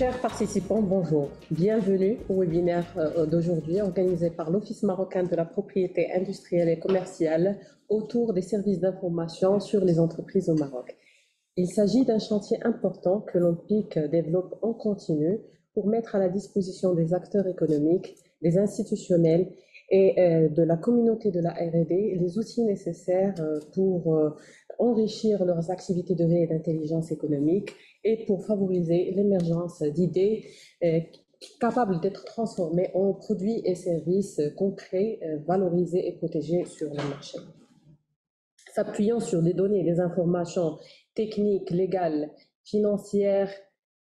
Chers participants, bonjour. Bienvenue au webinaire d'aujourd'hui organisé par l'Office marocain de la propriété industrielle et commerciale autour des services d'information sur les entreprises au Maroc. Il s'agit d'un chantier important que l'OMPIC développe en continu pour mettre à la disposition des acteurs économiques, des institutionnels et de la communauté de la R&D les outils nécessaires pour enrichir leurs activités de veille et d'intelligence économique et pour favoriser l'émergence d'idées capables d'être transformées en produits et services concrets, valorisés et protégés sur le marché. S'appuyant sur des données et des informations techniques, légales, financières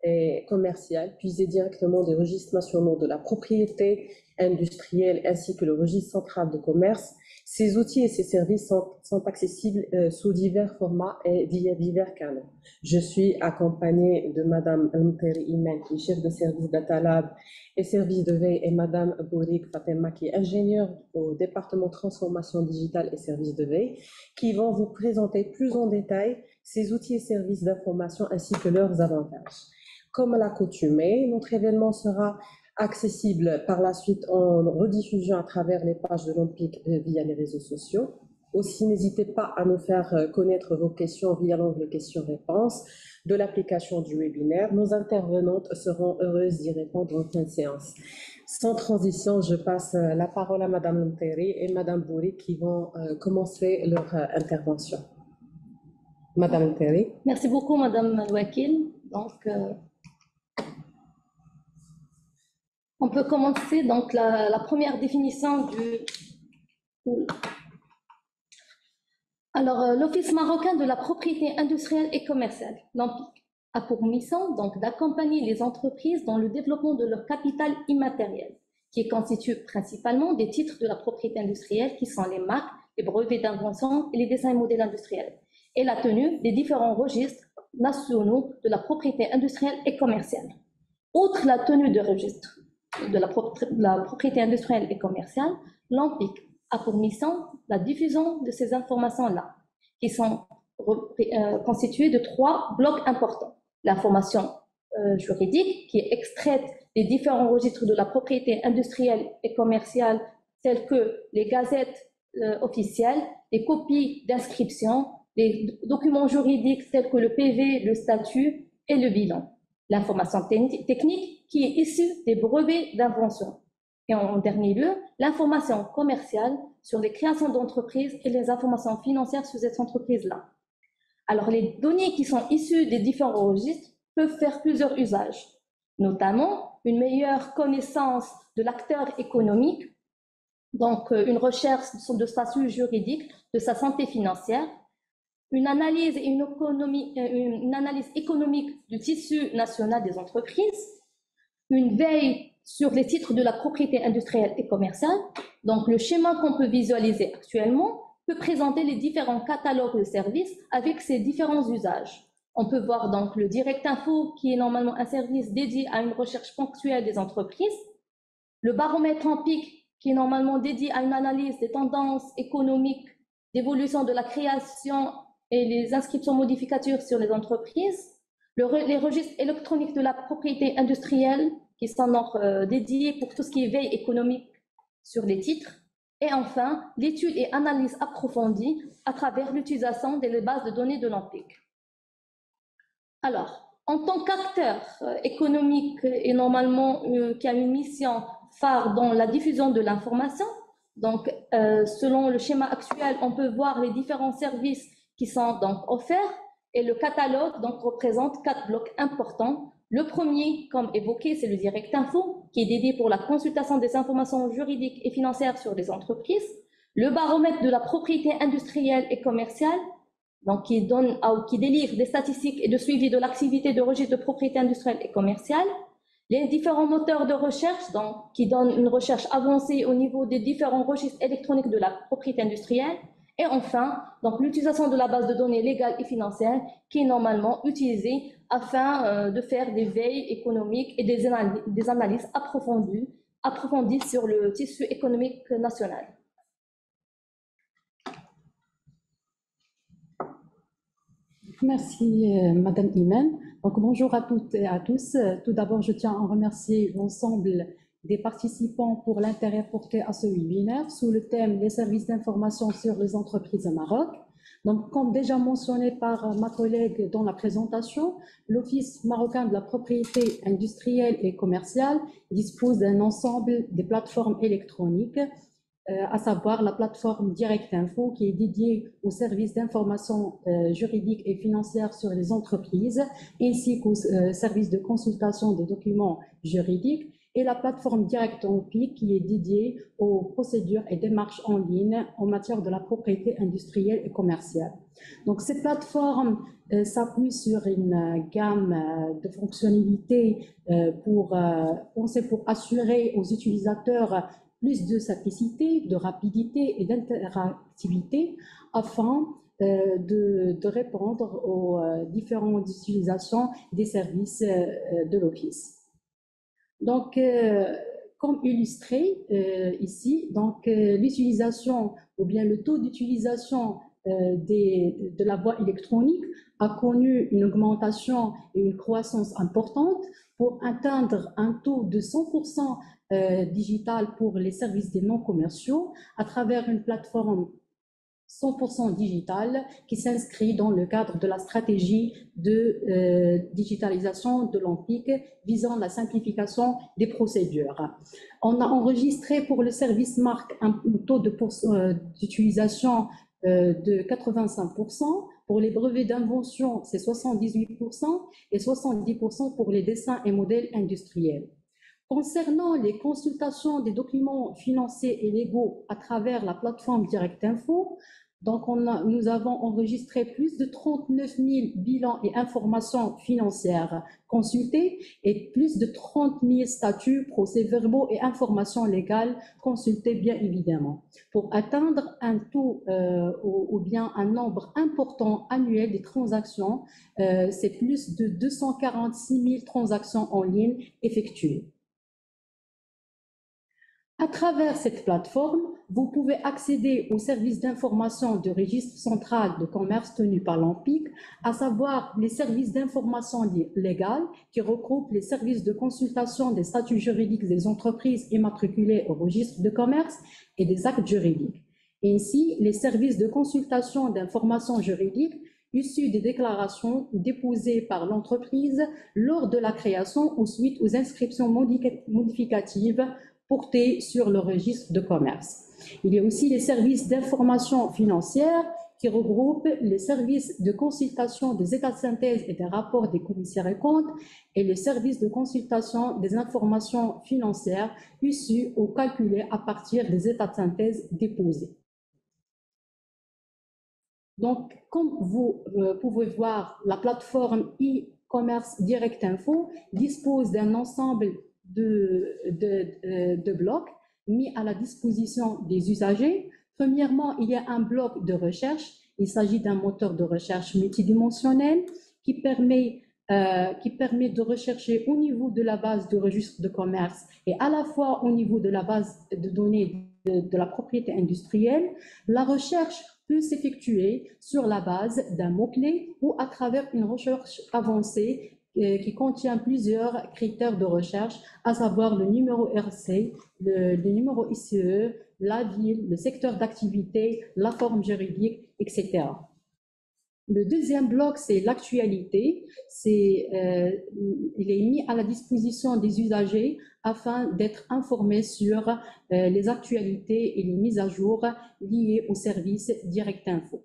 et commerciales, puisées directement des registres nationaux de la propriété industrielle ainsi que le registre central de commerce, ces outils et ces services sont accessibles sous divers formats et via divers canaux. Je suis accompagnée de Madame Mteri Imen, qui est chef de service Data Lab et service de veille, et Madame Bourik Fatema, qui est ingénieure au département transformation digitale et services de veille, qui vont vous présenter plus en détail ces outils et services d'information ainsi que leurs avantages. Comme à l'accoutumée, notre événement sera accessible par la suite en rediffusion à travers les pages de l'OMPIC via les réseaux sociaux. Aussi, n'hésitez pas à nous faire connaître vos questions via l'onglet questions-réponses de l'application du webinaire. Nos intervenantes seront heureuses d'y répondre en fin de séance. Sans transition, je passe la parole à Madame Mteri et Madame Bouri qui vont commencer leur intervention. Madame Mteri. Merci beaucoup, Madame Al-Wakil. Donc, on peut commencer donc la première définition du... Alors, l'Office marocain de la propriété industrielle et commerciale, l'OMPIC, a pour mission donc d'accompagner les entreprises dans le développement de leur capital immatériel, qui constitue principalement des titres de la propriété industrielle qui sont les marques, les brevets d'invention et les dessins et modèles industriels, et la tenue des différents registres nationaux de la propriété industrielle et commerciale. Outre la tenue de registre de la propriété industrielle et commerciale, l'OMPIC a pour mission la diffusion de ces informations-là, qui sont constituées de 3 blocs importants. L'information juridique, qui est extraite des différents registres de la propriété industrielle et commerciale, tels que les gazettes officielles, les copies d'inscription, les documents juridiques tels que le PV, le statut et le bilan. L'information technique qui est issue des brevets d'invention. Et en dernier lieu, l'information commerciale sur les créations d'entreprises et les informations financières sur ces entreprises-là. Alors, les données qui sont issues des différents registres peuvent faire plusieurs usages, notamment une meilleure connaissance de l'acteur économique, donc une recherche de statut juridique, de sa santé financière, une analyse économique du tissu national des entreprises, une veille sur les titres de la propriété industrielle et commerciale. Donc, le schéma qu'on peut visualiser actuellement peut présenter les différents catalogues de services avec ces différents usages. On peut voir donc le Direct Info, qui est normalement un service dédié à une recherche ponctuelle des entreprises, le baromètre OMPIC, qui est normalement dédié à une analyse des tendances économiques, d'évolution de la création et les inscriptions modificatures sur les entreprises, les registres électroniques de la propriété industrielle, qui sont dédiés pour tout ce qui est veille économique sur les titres, et enfin, l'étude et analyse approfondie à travers l'utilisation des bases de données de l'OMPIC. Alors, en tant qu'acteur économique et normalement qui a une mission phare dans la diffusion de l'information, donc selon le schéma actuel, on peut voir les différents services qui sont donc offerts, et le catalogue donc représente 4 blocs importants. Le premier, comme évoqué, c'est le Direct Info, qui est dédié pour la consultation des informations juridiques et financières sur les entreprises. Le baromètre de la propriété industrielle et commerciale, donc qui délivre des statistiques et de suivi de l'activité de registre de propriété industrielle et commerciale. Les différents moteurs de recherche, donc, qui donnent une recherche avancée au niveau des différents registres électroniques de la propriété industrielle. Et enfin, donc l'utilisation de la base de données légale et financière qui est normalement utilisée afin de faire des veilles économiques et des analyses approfondies sur le tissu économique national. Merci, Madame Imen. Donc, bonjour à toutes et à tous. Tout d'abord, je tiens à remercier l'ensemble des participants pour l'intérêt porté à ce webinaire sous le thème « Les services d'information sur les entreprises au Maroc ». Donc, comme déjà mentionné par ma collègue dans la présentation, l'Office marocain de la propriété industrielle et commerciale dispose d'un ensemble de plateformes électroniques, à savoir la plateforme Direct Info qui est dédiée aux services d'information juridique et financière sur les entreprises, ainsi qu'aux services de consultation des documents juridiques, et la plateforme Direct Empik qui est dédiée aux procédures et démarches en ligne en matière de la propriété industrielle et commerciale. Donc, cette plateforme s'appuie sur une gamme de fonctionnalités pensées pour assurer aux utilisateurs plus de simplicité, de rapidité et d'interactivité afin de répondre aux différentes utilisations des services de l'Office. Donc, comme illustré ici, l'utilisation ou bien le taux d'utilisation de la voie électronique a connu une augmentation et une croissance importante pour atteindre un taux de 100% digital pour les services des non commerciaux à travers une plateforme 100% digitale qui s'inscrit dans le cadre de la stratégie de digitalisation de l'Empik visant la simplification des procédures. On a enregistré pour le service marque un taux d'utilisation de 85%. Pour les brevets d'invention, c'est 78% et 70% pour les dessins et modèles industriels. Concernant les consultations des documents financiers et légaux à travers la plateforme Direct Info, donc nous avons enregistré plus de 39 000 bilans et informations financières consultés et plus de 30 000 statuts, procès-verbaux et informations légales consultés bien évidemment, pour atteindre un taux ou bien un nombre important annuel des transactions, c'est plus de 246 000 transactions en ligne effectuées. À travers cette plateforme, vous pouvez accéder aux services d'information du registre central de commerce tenu par l'Empik, à savoir les services d'information légale qui regroupent les services de consultation des statuts juridiques des entreprises immatriculées au registre de commerce et des actes juridiques. Ainsi, les services de consultation d'information juridique issus des déclarations déposées par l'entreprise lors de la création ou suite aux inscriptions modificatives portés sur le registre de commerce. Il y a aussi les services d'information financière qui regroupent les services de consultation des états de synthèse et des rapports des commissaires et comptes et les services de consultation des informations financières issues ou calculées à partir des états de synthèse déposés. Donc, comme vous pouvez voir, la plateforme e-commerce Direct Info dispose d'un ensemble de blocs mis à la disposition des usagers. Premièrement, il y a un bloc de recherche. Il s'agit d'un moteur de recherche multidimensionnel qui permet de rechercher au niveau de la base de registre de commerce et à la fois au niveau de la base de données de la propriété industrielle. La recherche peut s'effectuer sur la base d'un mot-clé ou à travers une recherche avancée qui contient plusieurs critères de recherche, à savoir le numéro RC, le numéro ICE, la ville, le secteur d'activité, la forme juridique, etc. Le deuxième bloc, c'est l'actualité. Il est mis à la disposition des usagers afin d'être informés sur les actualités et les mises à jour liées au service Direct Info.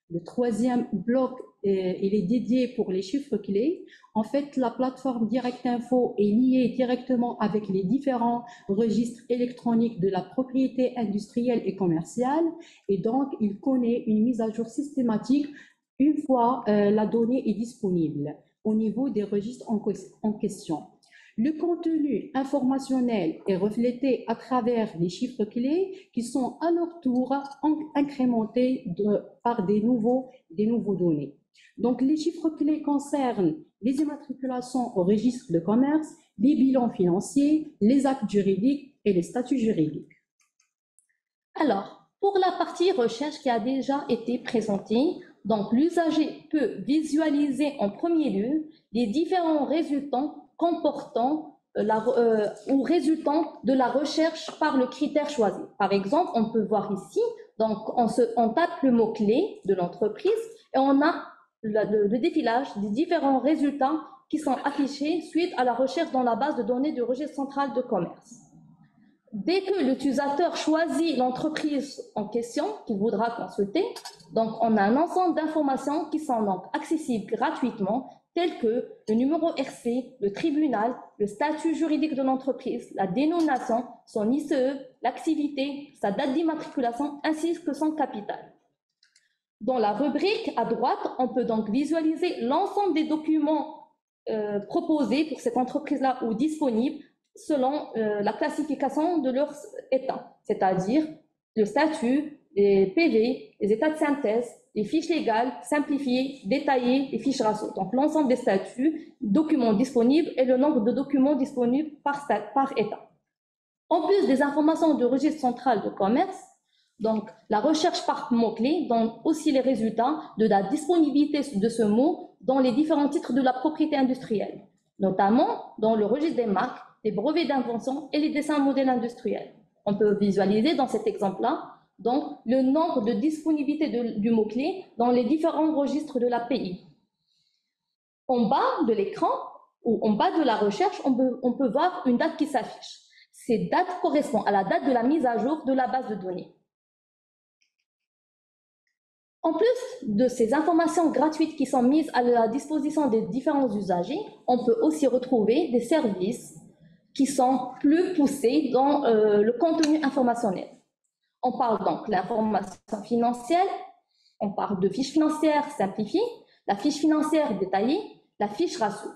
Le troisième bloc, il est dédié pour les chiffres clés. En fait, la plateforme Direct Info est liée directement avec les différents registres électroniques de la propriété industrielle et commerciale et donc il connaît une mise à jour systématique une fois la donnée est disponible au niveau des registres en question. Le contenu informationnel est reflété à travers les chiffres clés qui sont à leur tour incrémentés par des nouveaux données. Donc, les chiffres clés concernent les immatriculations au registre de commerce, les bilans financiers, les actes juridiques et les statuts juridiques. Alors, pour la partie recherche qui a déjà été présentée, Donc, l'usager peut visualiser en premier lieu les différents résultats comportant ou résultant de la recherche par le critère choisi. Par exemple, on peut voir ici, donc on tape le mot-clé de l'entreprise et on a le défilage des différents résultats qui sont affichés suite à la recherche dans la base de données du registre central de commerce. Dès que l'utilisateur choisit l'entreprise en question qu'il voudra consulter, donc on a un ensemble d'informations qui sont donc accessibles gratuitement, telles que le numéro RC, le tribunal, le statut juridique de l'entreprise, la dénomination, son ICE, l'activité, sa date d'immatriculation ainsi que son capital. Dans la rubrique à droite, on peut donc visualiser l'ensemble des documents proposés pour cette entreprise-là ou disponibles selon la classification de leur état, c'est-à-dire le statut, les PV, les états de synthèse, les fiches légales, simplifiées, détaillées, les fiches ratio. Donc l'ensemble des statuts, documents disponibles et le nombre de documents disponibles par état. En plus des informations du registre central de commerce, donc la recherche par mot-clé donne aussi les résultats de la disponibilité de ce mot dans les différents titres de la propriété industrielle, notamment dans le registre des marques, des brevets d'invention et les dessins modèles industriels. On peut visualiser dans cet exemple-là donc le nombre de disponibilité du mot-clé dans les différents registres de l'API. En bas de l'écran ou en bas de la recherche, on peut voir une date qui s'affiche. Cette date correspond à la date de la mise à jour de la base de données. En plus de ces informations gratuites qui sont mises à la disposition des différents usagers, on peut aussi retrouver des services qui sont plus poussés dans le contenu informationnel. On parle donc de l'information financière, on parle de fiche financière simplifiée, la fiche financière détaillée, la fiche ratio.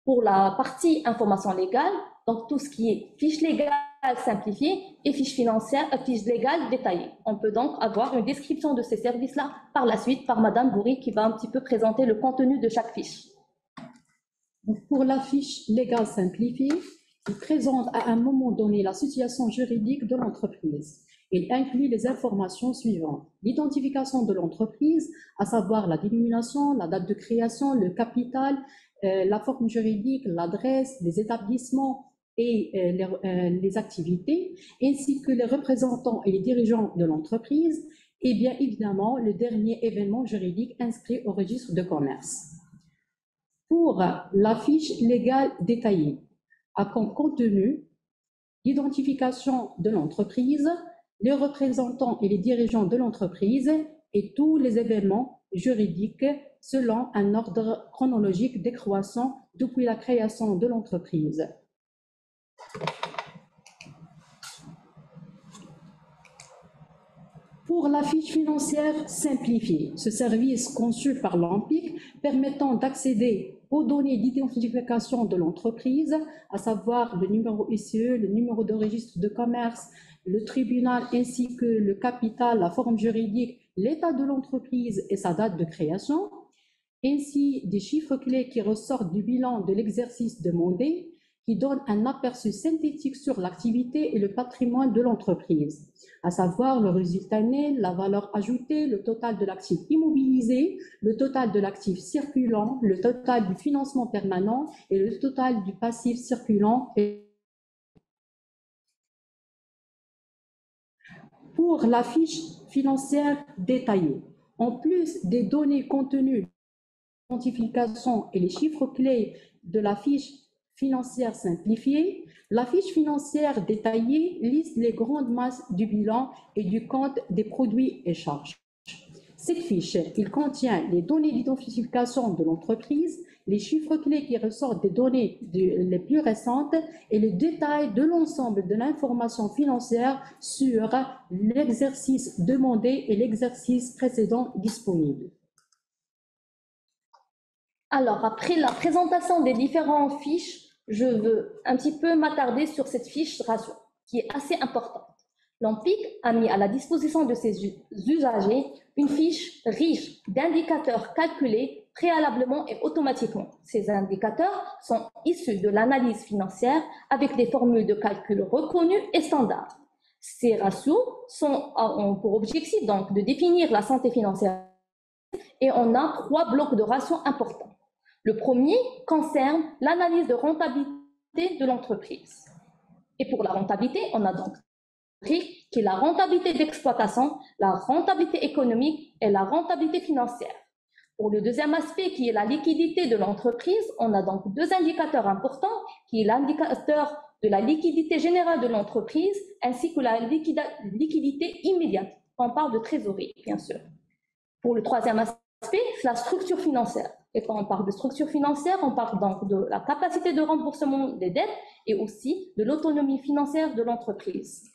Pour la partie information légale, donc tout ce qui est fiche légale simplifiée et fiche légale détaillée. On peut donc avoir une description de ces services-là par la suite par Madame Bourri qui va un petit peu présenter le contenu de chaque fiche. Pour la fiche légale simplifiée, il présente à un moment donné la situation juridique de l'entreprise. Il inclut les informations suivantes: l'identification de l'entreprise, à savoir la dénomination, la date de création, le capital, la forme juridique, l'adresse, les établissements et les activités, ainsi que les représentants et les dirigeants de l'entreprise, et bien évidemment le dernier événement juridique inscrit au registre de commerce. Pour la fiche légale détaillée, a comme contenu l'identification de l'entreprise, les représentants et les dirigeants de l'entreprise et tous les événements juridiques selon un ordre chronologique décroissant depuis la création de l'entreprise. Pour la fiche financière simplifiée, ce service conçu par l'ANPIC permettant d'accéder aux données d'identification de l'entreprise, à savoir le numéro ICE, le numéro de registre de commerce, le tribunal ainsi que le capital, la forme juridique, l'état de l'entreprise et sa date de création, ainsi des chiffres clés qui ressortent du bilan de l'exercice demandé, qui donnent un aperçu synthétique sur l'activité et le patrimoine de l'entreprise, à savoir le résultat net, la valeur ajoutée, le total de l'actif immobilisé, le total de l'actif circulant, le total du financement permanent et le total du passif circulant. Pour la fiche financière détaillée, en plus des données contenues, l'identification et les chiffres clés de la fiche financière simplifiée, la fiche financière détaillée liste les grandes masses du bilan et du compte des produits et charges. Cette fiche, il contient les données d'identification de l'entreprise, les chiffres clés qui ressortent des données les plus récentes et le détail de l'ensemble de l'information financière sur l'exercice demandé et l'exercice précédent disponible. Alors, après la présentation des différentes fiches, je veux un petit peu m'attarder sur cette fiche ratio, qui est assez importante. L'ANPIC a mis à la disposition de ses usagers une fiche riche d'indicateurs calculés préalablement et automatiquement. Ces indicateurs sont issus de l'analyse financière avec des formules de calcul reconnues et standards. Ces ratios ont pour objectif donc de définir la santé financière et on a 3 blocs de ratios importants. Le premier concerne l'analyse de rentabilité de l'entreprise. Et pour la rentabilité, on a donc qui est la rentabilité d'exploitation, la rentabilité économique et la rentabilité financière. Pour le deuxième aspect, qui est la liquidité de l'entreprise, on a donc 2 indicateurs importants, qui est l'indicateur de la liquidité générale de l'entreprise, ainsi que la liquidité immédiate. On parle de trésorerie, bien sûr. Pour le troisième aspect, c'est la structure financière. Et quand on parle de structure financière, on parle donc de la capacité de remboursement des dettes et aussi de l'autonomie financière de l'entreprise.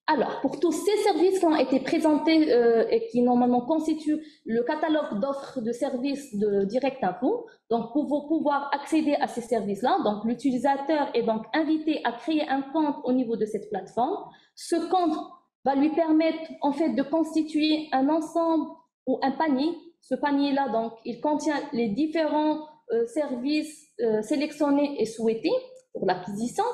Alors, pour tous ces services qui ont été présentés et qui normalement constituent le catalogue d'offres de services de Direct Info, donc pour pouvoir accéder à ces services-là, donc l'utilisateur est donc invité à créer un compte au niveau de cette plateforme. Ce compte va lui permettre en fait de constituer un ensemble ou un panier. Ce panier-là, donc, il contient les différents services sélectionnés et souhaités pour l'acquisition.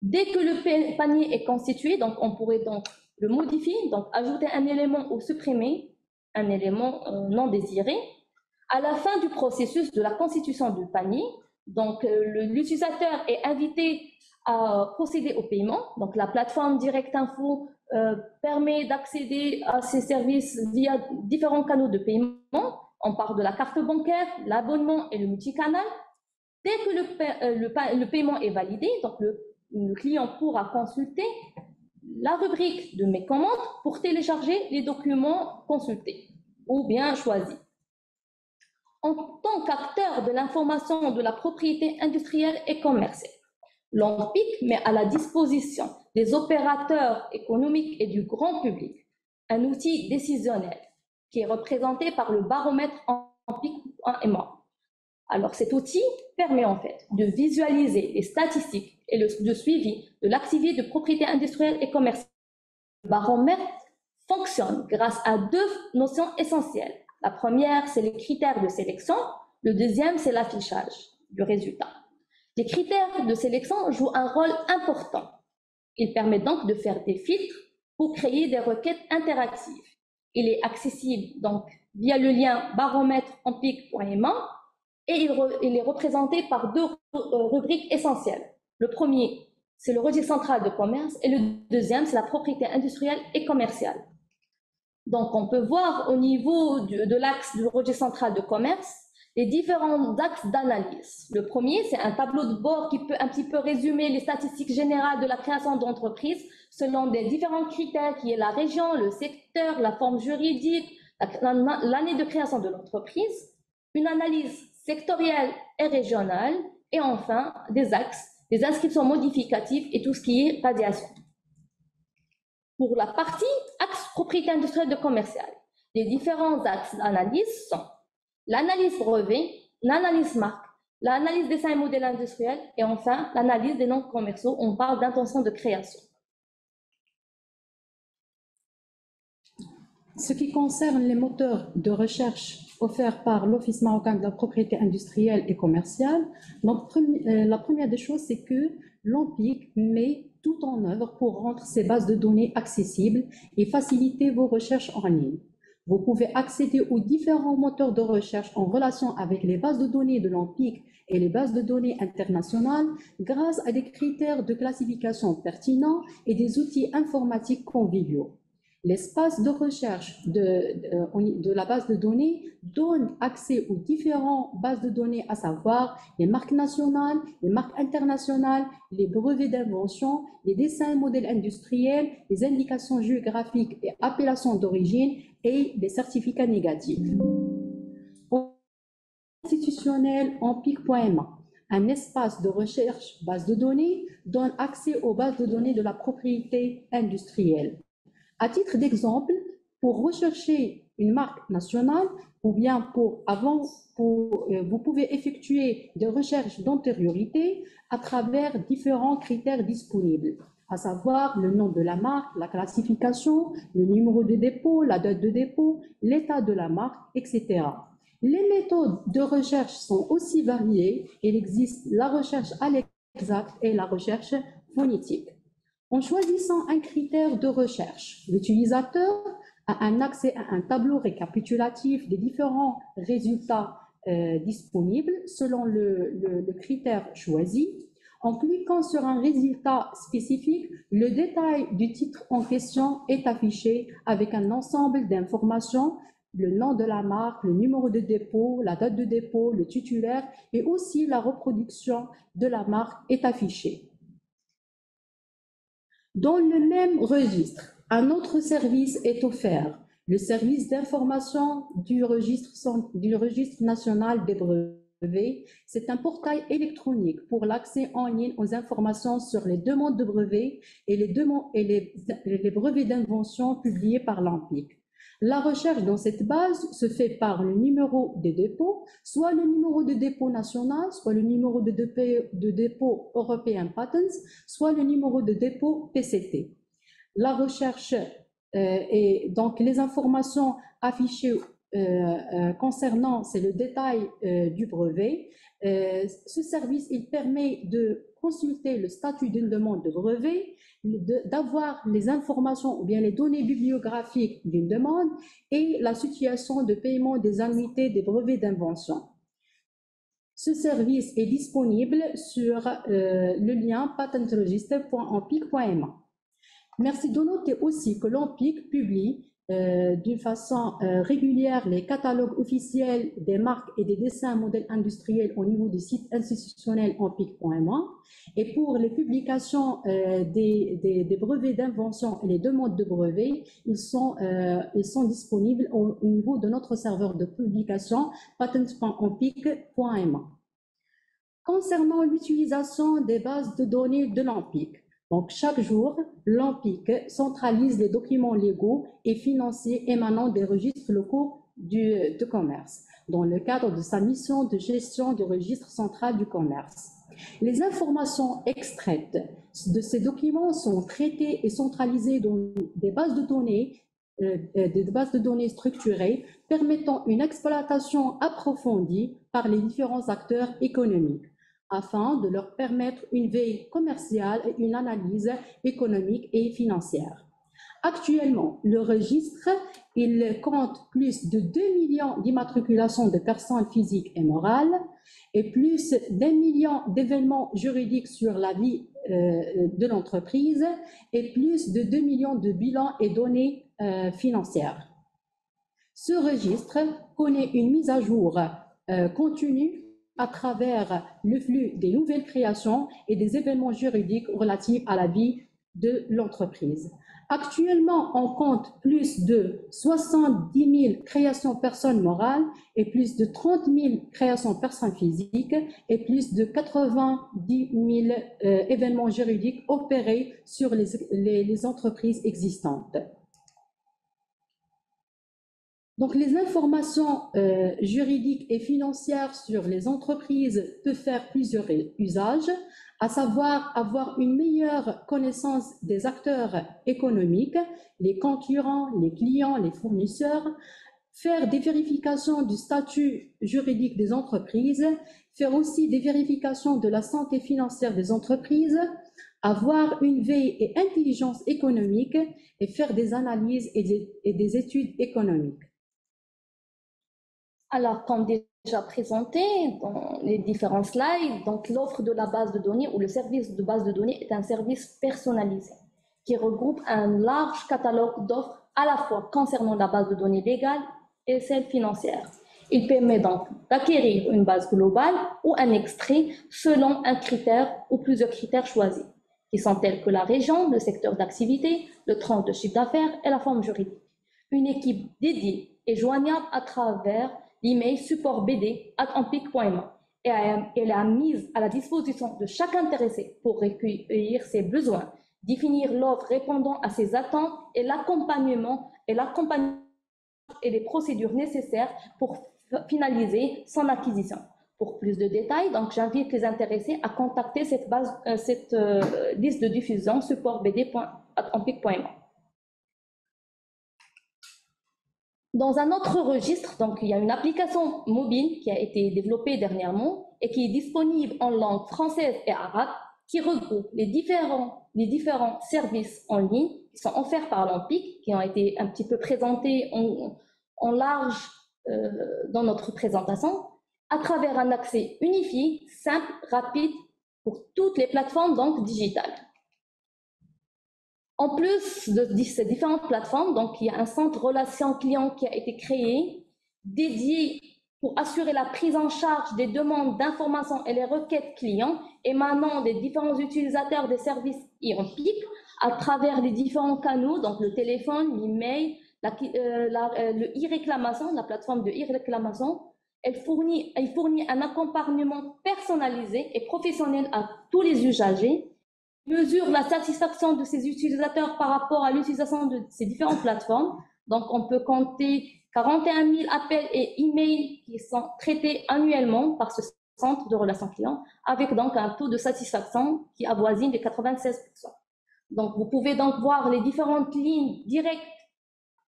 Dès que le panier est constitué, donc on pourrait donc le modifier, donc ajouter un élément ou supprimer un élément non désiré. À la fin du processus de la constitution du panier, donc l'utilisateur est invité à procéder au paiement. Donc la plateforme Direct Info permet d'accéder à ces services via différents canaux de paiement. On parle de la carte bancaire, l'abonnement et le multicanal. Dès que le paiement est validé, donc le client pourra consulter la rubrique de mes commandes pour télécharger les documents consultés ou bien choisis. En tant qu'acteur de l'information de la propriété industrielle et commerciale, l'OMPIC met à la disposition des opérateurs économiques et du grand public un outil décisionnel qui est représenté par le baromètre OMPIC.MA. Alors cet outil permet en fait de visualiser les statistiques et le suivi de l'activité de propriété industrielle et commerciale. Le baromètre fonctionne grâce à 2 notions essentielles. La première, c'est les critères de sélection. Le deuxième, c'est l'affichage du résultat. Les critères de sélection jouent un rôle important. Ils permettent donc de faire des filtres pour créer des requêtes interactives. Il est accessible donc via le lien baromètre-ompic.ma et il est représenté par 2 rubriques essentielles. Le premier, c'est le registre central de commerce et le deuxième, c'est la propriété industrielle et commerciale. Donc, on peut voir au niveau de l'axe du registre central de commerce les différents axes d'analyse. Le premier, c'est un tableau de bord qui peut un petit peu résumer les statistiques générales de la création d'entreprises selon des différents critères qui est la région, le secteur, la forme juridique, l'année de création de l'entreprise, une analyse sectorielle et régionale et enfin des axes, des inscriptions modificatives et tout ce qui est radiation. Pour la partie axe propriété industrielle de commerciale, les différents axes d'analyse sont l'analyse brevet, l'analyse marque, l'analyse dessin et modèle industriel et enfin l'analyse des noms commerciaux. On parle d'intention de création. Ce qui concerne les moteurs de recherche offerts par l'Office marocain de la propriété industrielle et commerciale, donc, la première des choses, c'est que l'OMPIC met tout en œuvre pour rendre ces bases de données accessibles et faciliter vos recherches en ligne. Vous pouvez accéder aux différents moteurs de recherche en relation avec les bases de données de l'OMPIC et les bases de données internationales grâce à des critères de classification pertinents et des outils informatiques conviviaux. L'espace de recherche de la base de données donne accès aux différentes bases de données, à savoir les marques nationales, les marques internationales, les brevets d'invention, les dessins et modèles industriels, les indications géographiques et appellations d'origine et les certificats négatifs. Institutionnel OMPIC.ma, un espace de recherche base de données, donne accès aux bases de données de la propriété industrielle. À titre d'exemple, pour rechercher une marque nationale ou bien vous pouvez effectuer des recherches d'antériorité à travers différents critères disponibles, à savoir le nom de la marque, la classification, le numéro de dépôt, la date de dépôt, l'état de la marque, etc. Les méthodes de recherche sont aussi variées. Il existe la recherche à l'exact et la recherche phonétique. En choisissant un critère de recherche, l'utilisateur a un accès à un tableau récapitulatif des différents résultats disponibles selon le critère choisi. En cliquant sur un résultat spécifique, le détail du titre en question est affiché avec un ensemble d'informations, le nom de la marque, le numéro de dépôt, la date de dépôt, le titulaire et aussi la reproduction de la marque est affichée. Dans le même registre, un autre service est offert, le service d'information du registre national des brevets. C'est un portail électronique pour l'accès en ligne aux informations sur les demandes de brevets et les brevets d'invention publiés par l'ANPIC. La recherche dans cette base se fait par le numéro de dépôt, soit le numéro de dépôt national, soit le numéro de dépôt European Patents, soit le numéro de dépôt PCT. La recherche et donc les informations affichées concernant, c'est le détail du brevet. Ce service, il permet de consulter le statut d'une demande de brevet, d'avoir les informations ou bien les données bibliographiques d'une demande et la situation de paiement des annuités des brevets d'invention. Ce service est disponible sur le lien patentregister.anpic.ma. Merci de noter aussi que l'ANPIC publie d'une façon régulière les catalogues officiels des marques et des dessins modèles industriels au niveau du site institutionnel anpic.ma. Et pour les publications des brevets d'invention et les demandes de brevets, ils sont disponibles au niveau de notre serveur de publication patent.anpic.ma. Concernant l'utilisation des bases de données de l'ANPIC, donc, chaque jour, l'ANPIC centralise les documents légaux et financiers émanant des registres locaux de commerce, dans le cadre de sa mission de gestion du registre central du commerce. Les informations extraites de ces documents sont traitées et centralisées dans des bases de données structurées permettant une exploitation approfondie par les différents acteurs économiques, afin de leur permettre une veille commerciale et une analyse économique et financière. Actuellement, le registre, il compte plus de 2 millions d'immatriculations de personnes physiques et morales et plus d'1 million d'événements juridiques sur la vie de l'entreprise et plus de 2 millions de bilans et données financières. Ce registre connaît une mise à jour continue à travers le flux des nouvelles créations et des événements juridiques relatifs à la vie de l'entreprise. Actuellement, on compte plus de 70 000 créations personnes morales et plus de 30 000 créations personnes physiques et plus de 90 000 événements juridiques opérés sur les entreprises existantes. Donc, les informations juridiques et financières sur les entreprises peuvent faire plusieurs usages, à savoir avoir une meilleure connaissance des acteurs économiques, les concurrents, les clients, les fournisseurs, faire des vérifications du statut juridique des entreprises, faire aussi des vérifications de la santé financière des entreprises, avoir une veille et intelligence économique et faire des analyses et des études économiques. Alors, comme déjà présenté dans les différents slides, donc l'offre de la base de données ou le service de base de données est un service personnalisé qui regroupe un large catalogue d'offres à la fois concernant la base de données légale et celle financière. Il permet donc d'acquérir une base globale ou un extrait selon un critère ou plusieurs critères choisis, qui sont tels que la région, le secteur d'activité, le tranche de chiffre d'affaires et la forme juridique. Une équipe dédiée est joignable à travers l'email support@anpic.ma et elle est mise à la disposition de chaque intéressé pour recueillir ses besoins, définir l'offre répondant à ses attentes et l'accompagnement et les procédures nécessaires pour finaliser son acquisition. Pour plus de détails, donc j'invite les intéressés à contacter cette liste de diffusion support@anpic.ma. Dans un autre registre, donc il y a une application mobile qui a été développée dernièrement et qui est disponible en langue française et arabe, qui regroupe les différents services en ligne qui qui sont offerts par l'OMPIC, qui ont été un petit peu présentés en large dans notre présentation, à travers un accès unifié, simple, rapide, pour toutes les plateformes donc digitales. En plus de ces différentes plateformes, donc il y a un centre relation client qui a été créé, dédié pour assurer la prise en charge des demandes d'informations et les requêtes clients émanant des différents utilisateurs des services IOMPIC à travers les différents canaux, donc le téléphone, l'email, le e-réclamation, la plateforme de e-réclamation. Elle fournit un accompagnement personnalisé et professionnel à tous les usagers, mesure la satisfaction de ces utilisateurs par rapport à l'utilisation de ces différentes plateformes. Donc, on peut compter 41 000 appels et emails qui sont traités annuellement par ce centre de relations clients, avec donc un taux de satisfaction qui avoisine les 96%. Donc, vous pouvez donc voir les différentes lignes directes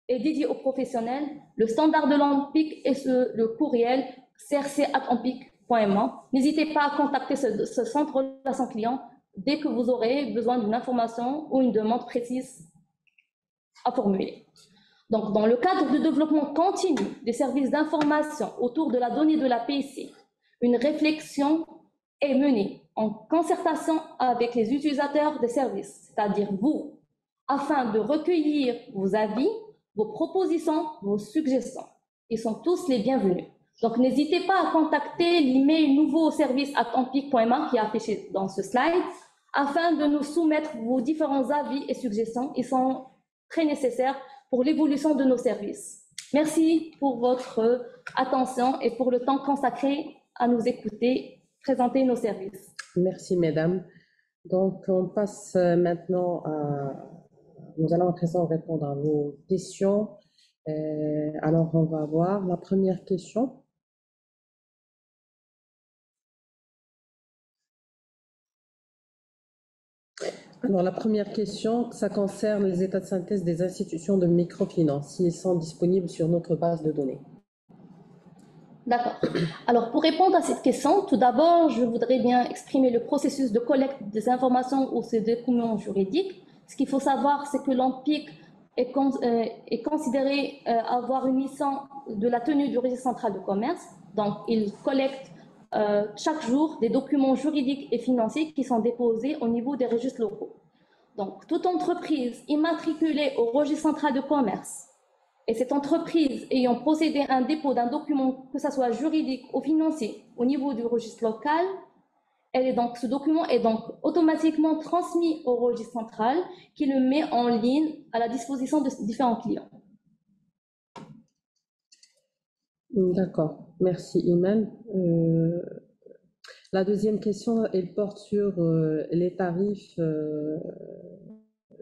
et dédiées aux professionnels, le standard de l'OMPIC et le courriel crc@ompic.ma. N'hésitez pas à contacter ce centre de relations clients dès que vous aurez besoin d'une information ou une demande précise à formuler. Donc, dans le cadre du développement continu des services d'information autour de la donnée de la PIC, une réflexion est menée en concertation avec les utilisateurs des services, c'est-à-dire vous, afin de recueillir vos avis, vos propositions, vos suggestions. Ils sont tous les bienvenus. Donc, n'hésitez pas à contacter l'email nouveau service@ompic.ma qui est affiché dans ce slide, afin de nous soumettre vos différents avis et suggestions. Ils sont très nécessaires pour l'évolution de nos services. Merci pour votre attention et pour le temps consacré à nous écouter, présenter nos services. Merci, mesdames. Donc, on passe maintenant nous allons à présent répondre à vos questions. Alors, on va voir la première question. Alors, la première question, ça concerne les états de synthèse des institutions de microfinance, s'ils sont disponibles sur notre base de données. D'accord. Alors, pour répondre à cette question, tout d'abord, je voudrais bien exprimer le processus de collecte des informations ou ces documents juridiques. Ce qu'il faut savoir, c'est que l'OMPIC est considéré avoir une mission de la tenue du registre central de commerce. Donc, il collecte chaque jour des documents juridiques et financiers qui sont déposés au niveau des registres locaux. Donc, toute entreprise immatriculée au registre central de commerce et cette entreprise ayant procédé à un dépôt d'un document, que ce soit juridique ou financier, au niveau du registre local, ce document est donc automatiquement transmis au registre central qui le met en ligne à la disposition de différents clients. D'accord, merci Iman. La deuxième question, elle porte sur les tarifs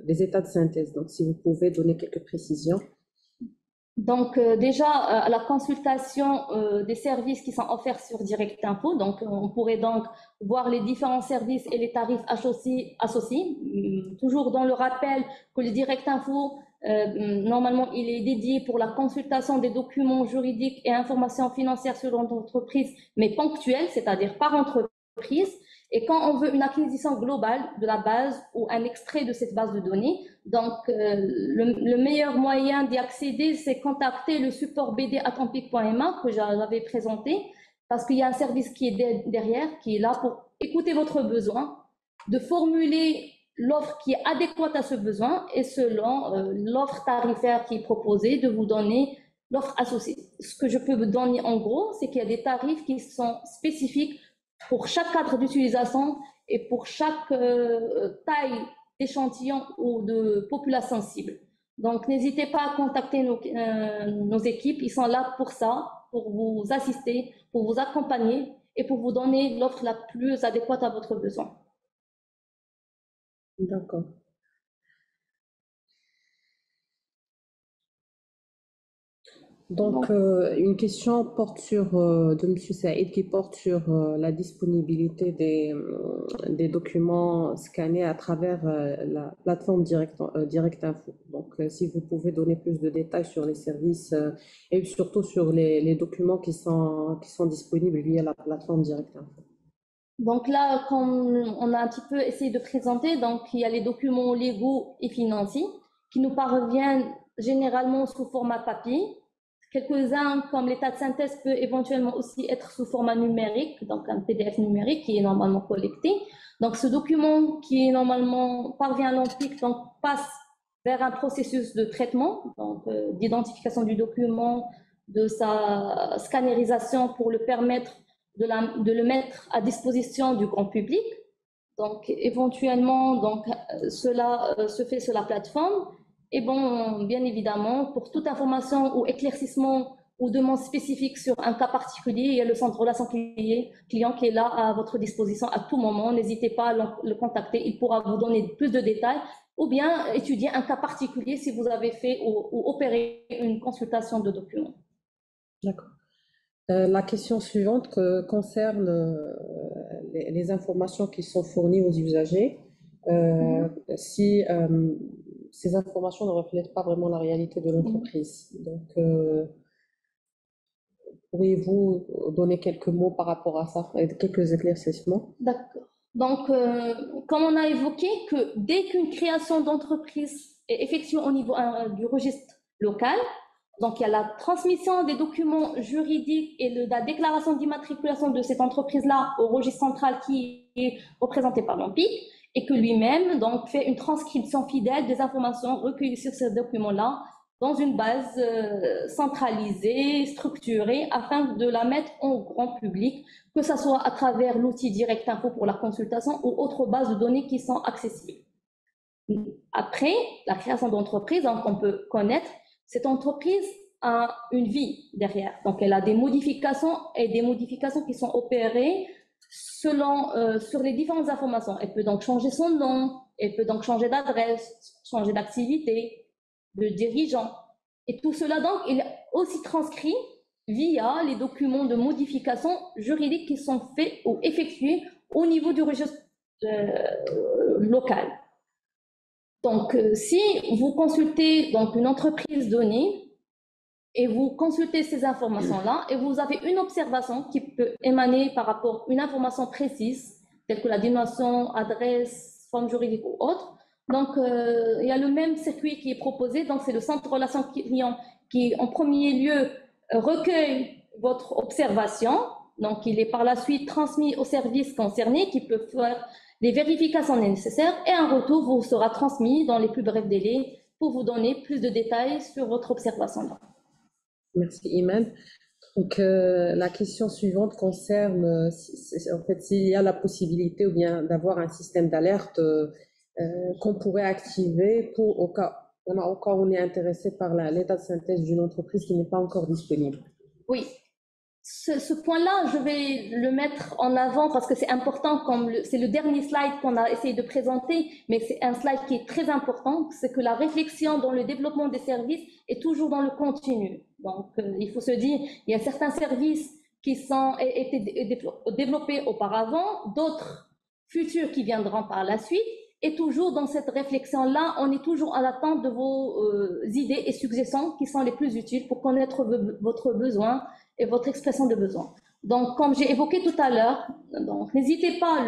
des états de synthèse. Donc, si vous pouvez donner quelques précisions. Donc déjà, à la consultation des services qui sont offerts sur Direct Info, donc on pourrait donc voir les différents services et les tarifs associés. Toujours dans le rappel que le Direct Info, normalement, il est dédié pour la consultation des documents juridiques et informations financières sur l'entreprise, mais ponctuelles, c'est-à-dire par entreprise. Et quand on veut une acquisition globale de la base ou un extrait de cette base de données, donc le meilleur moyen d'y accéder, c'est contacter le support bd@ompic.ma que j'avais présenté, parce qu'il y a un service qui est derrière, qui est là pour écouter votre besoin, de formuler l'offre qui est adéquate à ce besoin et selon l'offre tarifaire qui est proposée, de vous donner l'offre associée. Ce que je peux vous donner en gros, c'est qu'il y a des tarifs qui sont spécifiques pour chaque cadre d'utilisation et pour chaque taille d'échantillon ou de population cible. Donc, n'hésitez pas à contacter nos équipes. Ils sont là pour ça, pour vous assister, pour vous accompagner et pour vous donner l'offre la plus adéquate à votre besoin. D'accord. Donc, une question porte de M. Saïd qui porte sur la disponibilité des documents scannés à travers la plateforme Direct Info. Donc, si vous pouvez donner plus de détails sur les services et surtout sur les documents qui sont disponibles via la plateforme Direct Info. Donc là, comme on a un petit peu essayé de présenter, donc il y a les documents légaux et financiers qui nous parviennent généralement sous format papier. Quelques-uns, comme l'état de synthèse, peut éventuellement aussi être sous format numérique, donc un PDF numérique qui est normalement collecté. Donc, ce document qui est normalement parvient à l'OMPIC, donc passe vers un processus de traitement, donc d'identification du document, de sa scannérisation pour le permettre de le mettre à disposition du grand public. Donc, éventuellement, donc, cela se fait sur la plateforme. Et bon, bien évidemment, pour toute information ou éclaircissement ou demande spécifique sur un cas particulier, il y a le centre de relations client qui est là à votre disposition à tout moment. N'hésitez pas à le contacter, il pourra vous donner plus de détails ou bien étudier un cas particulier si vous avez fait ou opéré une consultation de documents. D'accord. La question suivante concerne les informations qui sont fournies aux usagers. Si ces informations ne reflètent pas vraiment la réalité de l'entreprise. Donc, pourriez-vous donner quelques mots par rapport à ça, et quelques éclaircissements? D'accord. Donc, comme on a évoqué, que dès qu'une création d'entreprise est effectuée au niveau du registre local, donc il y a la transmission des documents juridiques et la déclaration d'immatriculation de cette entreprise-là au registre central qui est représenté par l'OMPIC, et que lui-même donc fait une transcription fidèle des informations recueillies sur ces documents-là dans une base centralisée, structurée, afin de la mettre au grand public, que ce soit à travers l'outil Direct Info pour la consultation ou autres bases de données qui sont accessibles. Après la création d'entreprise, donc on peut connaître, cette entreprise a une vie derrière. Donc elle a des modifications et des modifications qui sont opérées selon sur les différentes informations. Elle peut donc changer son nom, elle peut donc changer d'adresse, changer d'activité, de dirigeant. Et tout cela donc il est aussi transcrit via les documents de modification juridique qui sont faits ou effectués au niveau du registre local. Donc si vous consultez donc une entreprise donnée et vous consultez ces informations-là et vous avez une observation qui peut émaner par rapport à une information précise, telle que la dénomination, adresse, forme juridique ou autre. Donc, il y a le même circuit qui est proposé. Donc, c'est le centre de relations clients qui, en premier lieu, recueille votre observation. Donc, il est par la suite transmis aux services concernés qui peuvent faire les vérifications nécessaires et un retour vous sera transmis dans les plus brefs délais pour vous donner plus de détails sur votre observation-là. Merci, Iman. Donc, la question suivante concerne en fait s'il y a la possibilité ou bien d'avoir un système d'alerte qu'on pourrait activer au cas où on est intéressé par l'état de synthèse d'une entreprise qui n'est pas encore disponible. Oui. Ce point-là, je vais le mettre en avant parce que c'est important, c'est le dernier slide qu'on a essayé de présenter, mais c'est un slide qui est très important, c'est que la réflexion dans le développement des services est toujours dans le continu. Donc, il faut se dire, il y a certains services qui ont été développés auparavant, d'autres futurs qui viendront par la suite, et toujours dans cette réflexion-là, on est toujours à l'attente de vos idées et suggestions qui sont les plus utiles pour connaître votre besoin et votre expression de besoin. Donc, comme j'ai évoqué tout à l'heure, n'hésitez pas,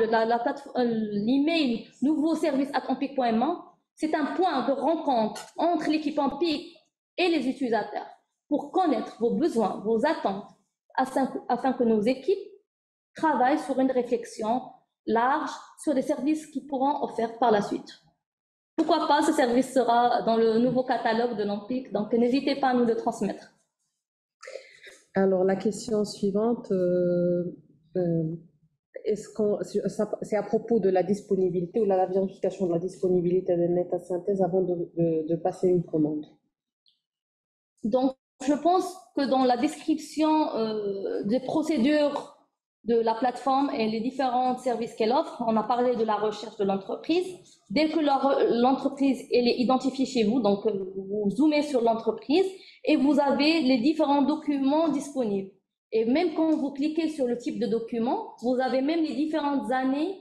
l'email nouveauservice@ompic.ma, c'est un point de rencontre entre l'équipe OMPIC et les utilisateurs pour connaître vos besoins, vos attentes, afin que nos équipes travaillent sur une réflexion large sur des services qui pourront offrir par la suite. Pourquoi pas, ce service sera dans le nouveau catalogue de l'OMPIC, donc n'hésitez pas à nous le transmettre. Alors, la question suivante, c'est à propos de la disponibilité ou la vérification de la disponibilité d'un état de synthèse avant de passer une commande. Donc, je pense que dans la description des procédures de la plateforme et les différents services qu'elle offre, on a parlé de la recherche de l'entreprise. Dès que l'entreprise est identifiée chez vous, donc vous zoomez sur l'entreprise et vous avez les différents documents disponibles. Et même quand vous cliquez sur le type de document, vous avez même les différentes années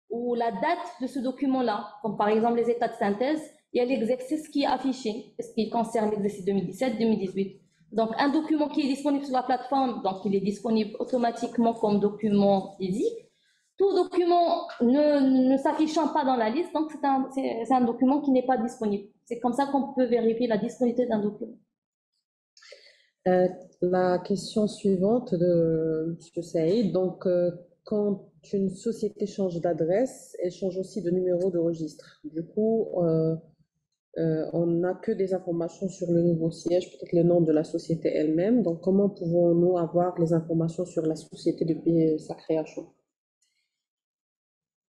ou la date de ce document-là, comme par exemple les états de synthèse, il y a l'exercice qui est affiché, ce qui concerne l'exercice 2017-2018. Donc, un document qui est disponible sur la plateforme, donc il est disponible automatiquement comme document physique. Tout document ne s'affichant pas dans la liste, donc c'est un document qui n'est pas disponible. C'est comme ça qu'on peut vérifier la disponibilité d'un document. La question suivante de M. Saïd. Donc, quand une société change d'adresse, elle change aussi de numéro de registre. Du coup, on n'a que des informations sur le nouveau siège, peut-être le nom de la société elle-même. Donc, comment pouvons-nous avoir les informations sur la société depuis sa création?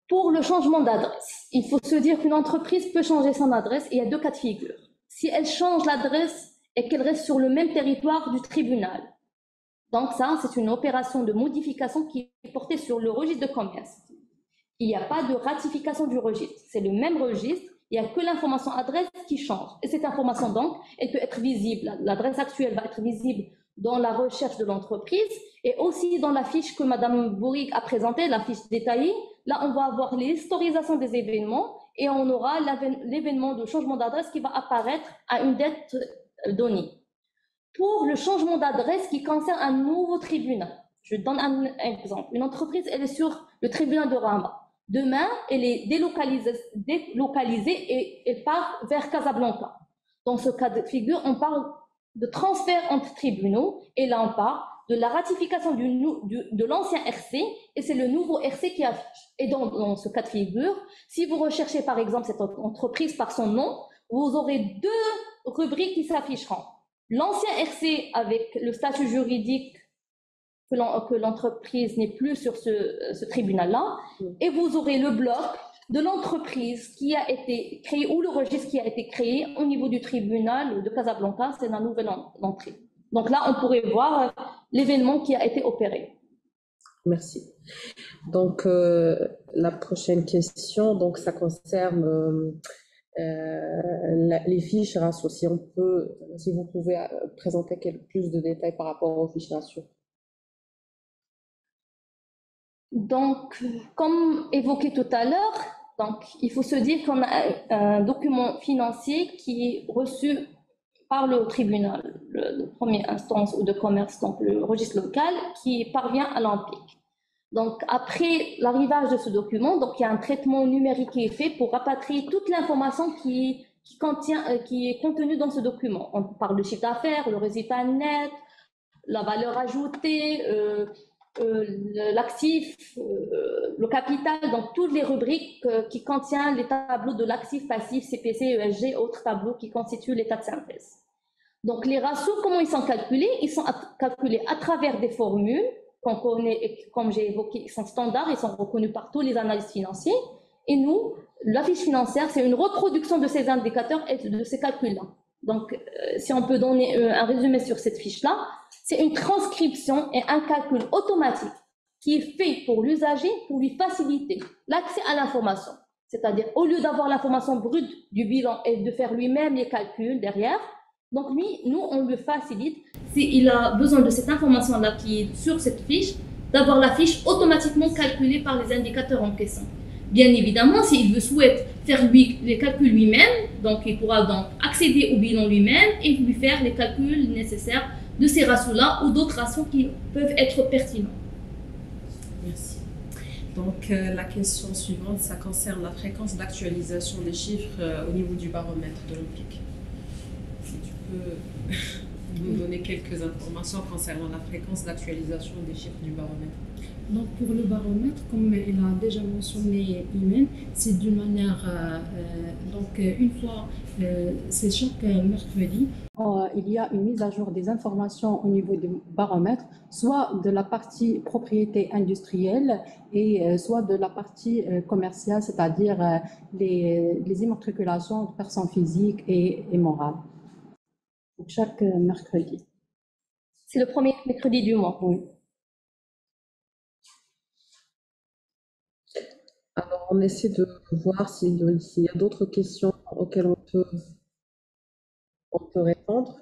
Pour le changement d'adresse, il faut se dire qu'une entreprise peut changer son adresse et il y a deux cas de figure. Si elle change l'adresse et qu'elle reste sur le même territoire du tribunal, donc ça, c'est une opération de modification qui est portée sur le registre de commerce. Il n'y a pas de ratification du registre. C'est le même registre, il n'y a que l'information adresse qui change. Et cette information, donc, elle peut être visible. L'adresse actuelle va être visible dans la recherche de l'entreprise et aussi dans la fiche que Mme Bourrique a présentée, la fiche détaillée. Là, on va avoir l'historisation des événements et on aura l'événement de changement d'adresse qui va apparaître à une date donnée. Pour le changement d'adresse qui concerne un nouveau tribunal, je donne un exemple. Une entreprise, elle est sur le tribunal de Rabat. Demain, elle est délocalisée et elle part vers Casablanca. Dans ce cas de figure, on parle de transfert entre tribunaux et là, on parle de la ratification de l'ancien RC et c'est le nouveau RC qui affiche. Et dans ce cas de figure, si vous recherchez par exemple cette entreprise par son nom, vous aurez deux rubriques qui s'afficheront. L'ancien RC avec le statut juridique que l'entreprise n'est plus sur ce tribunal-là, et vous aurez le bloc de l'entreprise qui a été créée ou le registre qui a été créé au niveau du tribunal de Casablanca, c'est la nouvelle entrée. Donc là, on pourrait voir l'événement qui a été opéré. Merci. Donc, la prochaine question, donc, ça concerne les fiches ratio. Si vous pouvez présenter plus de détails par rapport aux fiches ratio. Donc, comme évoqué tout à l'heure, donc il faut se dire qu'on a un document financier qui est reçu par le tribunal de première instance ou de commerce, donc le registre local, qui parvient à l'ANPIC. Donc, après l'arrivage de ce document, donc il y a un traitement numérique qui est fait pour rapatrier toute l'information qui est contenue dans ce document. On parle du chiffre d'affaires, le résultat net, la valeur ajoutée, l'actif, le capital, donc toutes les rubriques qui contiennent les tableaux de l'actif, passif, CPC, ESG, autres tableaux qui constituent l'état de synthèse. Donc, les ratios, comment ils sont calculés? Ils sont calculés à travers des formules qu'on connaît, et comme j'ai évoqué, ils sont standards, ils sont reconnus par tous les analystes financiers. Et nous, la fiche financière, c'est une reproduction de ces indicateurs et de ces calculs-là. Donc, si on peut donner un résumé sur cette fiche-là, c'est une transcription et un calcul automatique qui est fait pour l'usager pour lui faciliter l'accès à l'information. C'est-à-dire, au lieu d'avoir l'information brute du bilan et de faire lui-même les calculs derrière, donc lui, nous, on le facilite. S'il a besoin de cette information-là qui est sur cette fiche, d'avoir la fiche automatiquement calculée par les indicateurs en question. Bien évidemment, s'il souhaite faire les calculs lui-même, donc il pourra donc accéder au bilan lui-même et lui faire les calculs nécessaires de ces ratios-là ou d'autres ratios qui peuvent être pertinents. Merci. Donc, la question suivante, ça concerne la fréquence d'actualisation des chiffres au niveau du baromètre de l'OMPIC. Si tu peux nous donner quelques informations concernant la fréquence d'actualisation des chiffres du baromètre. Donc, pour le baromètre, comme il a déjà mentionné Imen, c'est d'une manière, donc une fois, c'est chaque mercredi. Il y a une mise à jour des informations au niveau du baromètre, soit de la partie propriété industrielle et soit de la partie commerciale, c'est-à-dire les immatriculations de personnes physiques et morales. Donc, chaque mercredi. C'est le premier mercredi du mois. Oui. Alors, on essaie de voir s'il y a d'autres questions auxquelles on peut répondre.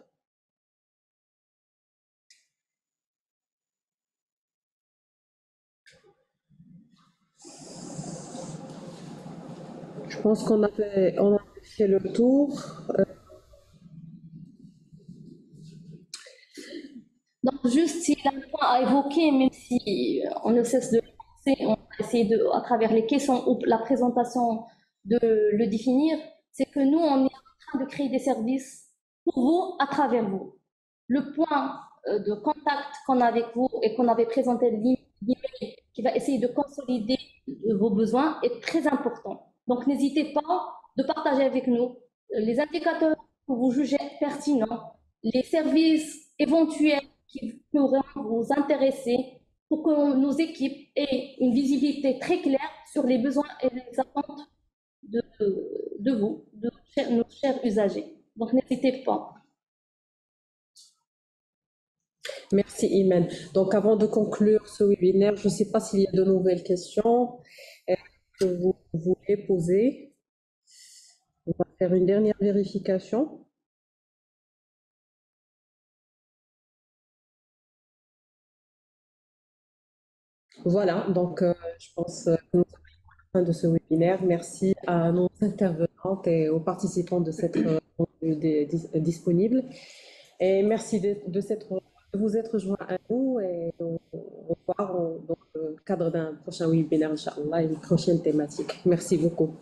Je pense qu'on a fait le tour. Donc, juste s'il y a un point à évoquer, même si on ne cesse de penser, on va essayer à travers les questions ou la présentation de le définir, c'est que nous, on est en train de créer des services pour vous, à travers vous. Le point de contact qu'on a avec vous et qu'on avait présenté l'email qui va essayer de consolider vos besoins est très important. Donc, n'hésitez pas de partager avec nous les indicateurs que vous jugez pertinents, les services éventuels qui pourraient vous intéresser pour que nos équipes aient une visibilité très claire sur les besoins et les attentes de vous, de nos chers usagers. Donc, n'hésitez pas. Merci Imen. Donc avant de conclure ce webinaire, je ne sais pas s'il y a de nouvelles questions que vous voulez poser. On va faire une dernière vérification. Voilà, donc je pense que nous sommes à la fin de ce webinaire. Merci à nos intervenantes et aux participants de cette disponible. Et merci de vous être joints à nous et on revoir dans le cadre d'un prochain webinaire, Inch'Allah, une prochaine thématique. Merci beaucoup.